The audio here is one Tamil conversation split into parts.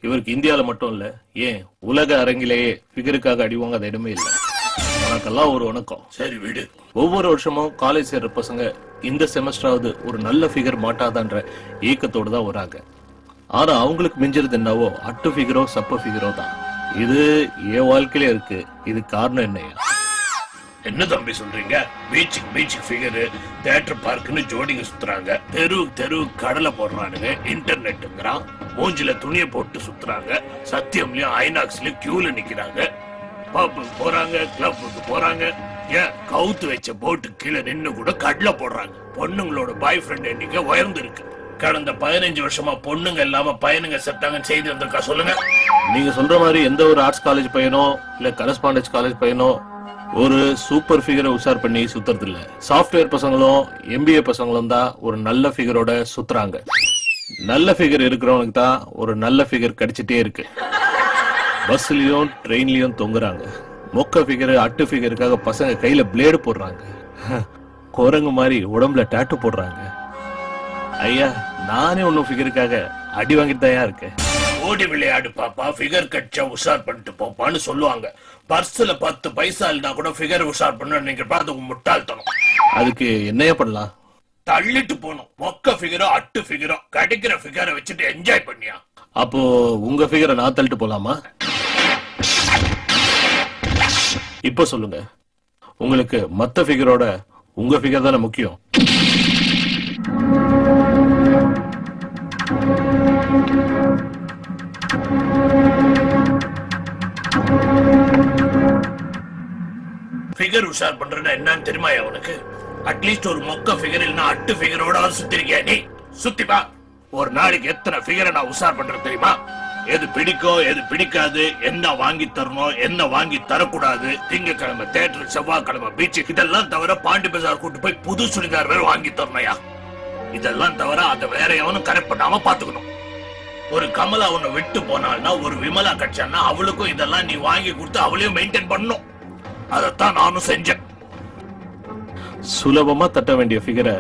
இவருக்கு இந்தியால மட்டும் இல்ல, ஏன் உலக அரங்கிலேயே ஃபிகருக்காக அடிவாங்காத இடமே இல்ல. உனக்கெல்லாம் ஒரு வணக்கம். சரி விடு. ஒவ்வொரு வருஷமும் காலேஜ் சேர்ற பசங்க இந்த செமஸ்டராவது ஒரு நல்ல ஃபிகர் மாட்டாதான்ற ஏக்கத்தோடு தான் வராங்க. ஆனா அவங்களுக்கு மிஞ்சறது என்னவோ அட்டு ஃபிகரோ சப்ப ஃபிகரோ தான். இது என் வாழ்க்கையில இருக்கு. இது காரணம் என்னையா? என்ன தம்பி சொல்றீங்க? பீச்சுக்கு ஃபிகரு, தியேட்டர் பார்க்குன்னு ஜோடிங்க சுத்துறாங்க, தெரு கடலை போடுறானுங்க, இன்டர்நெட்டுங்கிறான், மூஞ்சில துணியை போட்டு சுத்துறாங்க, சத்தியம்லயும் ஐநாக்ஸ்லயும் கியூல நிக்கிறாங்க, பப்புக்கு போறாங்க, கிளப்புக்கு போறாங்க, ஏன் கவுத்து வச்ச போட்டு கீழே நின்னு கூட கடலை போடுறாங்க. பொண்ணுங்களோட பாய் ஃப்ரெண்ட் எண்ணிக்கை உயர்ந்து இருக்கு. கடந்த 15 வருஷமா பொண்ணுங்க இல்லாம பையனுங்க செத்தாங்கன்னு செய்தி வந்திருக்கா சொல்லுங்க. நீங்க சொல்ற மாதிரி எந்த ஒரு ஆர்ட்ஸ் காலேஜ் பையனோ இல்ல கரஸ்பாண்டன்ஸ் காலேஜ் பையனோ ஒரு சூப்பர் ஃபிகரை உஷார் பண்ணி சுத்துறது இல்ல. சாஃப்ட்வேர் பசங்களும் எம்பிஏ பசங்களும் தான் ஒரு நல்ல ஃபிகரோட சுத்துறாங்க. நல்ல ஃபிகர் இருக்கிறவனுக்கு தான் ஒரு நல்ல ஃபிகர் கிடைச்சிட்டே இருக்கு. பஸ்லயும் ட்ரெயின்லயும் தொங்குறாங்க. மொக்க ஃபிகர் அட்டு ஃபிகருக்காக பசங்க கையில பிளேடு போடுறாங்க. குரங்கு மாதிரி உடம்புல டாட்டு போடுறாங்க. ஐயா, நானே ஒன்னும் ஃபிகருக்காக அடி வாங்கிட்டு தான் இருக்கேன். ஓடி விளையாடு பாப்பா, ஃபிகர் கட்சா உஷார் பண்ணிட்டு போப்பான்னு சொல்லுவாங்க. பர்ஸ்ல 10 பைசா இல்லனா கூட ஃபிகர் உஷார் பண்ண நீங்க பார்த்து முட்டாள்தனம். அதுக்கு என்னையா பண்ணலாம்? தள்ளிட்டு போகணும். மொக்க ஃபிகரோ அட்டு ஃபிகரோ கிடைக்கிற ஃபிகரை வச்சுட்டு என்ஜாய் பண்ணியா? அப்போ உங்க ஃபிகரை நான் தள்ளிட்டு போலாமா? இப்ப சொல்லுங்க, உங்களுக்கு மத்த ஃபிகரோட உங்க ஃபிகர் தானே முக்கியம்? ஃபிகர் உஷார் பண்றேன்னா என்னன்னு தெரியுமா உனக்கு? அட்லீஸ்ட் ஒரு மொக்க ஃபிகர் இல்லைன்னா அட்டு ஃபிகரோட சுத்திருக்கியா நீ? சுத்திப்பா. ஒரு நாளைக்கு எத்தனை ஃபிகரை நான் உஷார் பண்றேன் தெரியுமா? எது பிடிக்கும் எது பிடிக்காது, என்ன வாங்கி தரணும் என்ன வாங்கி தரக்கூடாது, திங்கக்கிழமை தியேட்டர், செவ்வாய்க்கிழமை பீச்சு, இதெல்லாம் தவிர பாண்டி பஜார் கூட்டு போய் புது சுடிதார் வேற வாங்கி தரணையா? இதெல்லாம் தவிர அதை வேற எவனும் கரெக்ட் பண்ணாம பாத்துக்கணும். ஒரு கமலா உன்னை விட்டு போனால்னா, ஒரு விமலா கட்சான்னா அவளுக்கும் இதெல்லாம் நீ வாங்கி கொடுத்து அவளையும் மெயின்டைன் பண்ணணும். அதத்தான் நானும் செஞ்சேன். சுலபமா தட்ட வேண்டிய ஃபிகரை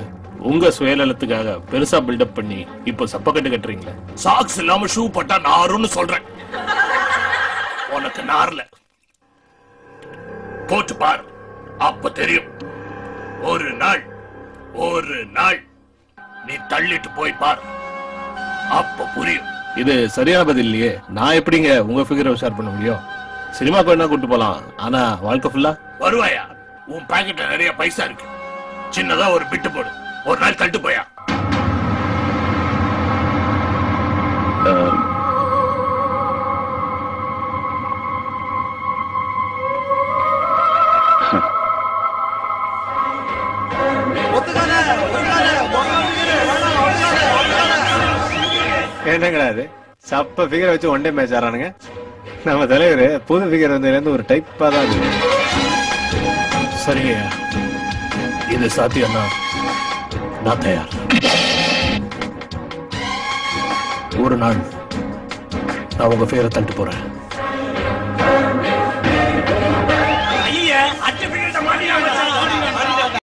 உங்க சுயநலத்துக்காக பெருசா பில்டப் பண்ணி இப்ப சப்பக்கட்டு கட்டுறீங்களே. சாக்ஸ் இல்லாம ஷூ போட்டா நாருன்னு சொல்றேன். உனக்கு நார்ல போட்டு பாரு, அப்ப தெரியும். ஒரு நாள் நீ தள்ளிட்டு போய் பாரு, அப்ப புரியும். இது சரியான பதில் இல்லையே. நான் எப்படிங்க உங்க ஃபிகரை உஷார் பண்ண முடியும்? சினிமாக்கு வேணா கூட்டு போலாம், ஆனா வாழ்க்கை ஃபுல்லா வருவாயா? உன் பாக்கெட்ல நிறைய பைசா இருக்கு, சின்னதா ஒரு பிட்டு போடு, ஒரு நாள் தட்டு போயா. என்னங்கடா அது சப்ப ஃபிகர் வச்சு ஒன் டே மேட்ச் ஆறானுங்க. நம்ம தலைவர் புது ஃபிகர் வந்ததுல இருந்து ஒரு டைப்பா தான் இருக்கு. சரிங்க, இது சாத்தியம்னா நான் தயார். ஒரு நாள் நான் உங்க பேரை தள்ளிட்டு போறேன்.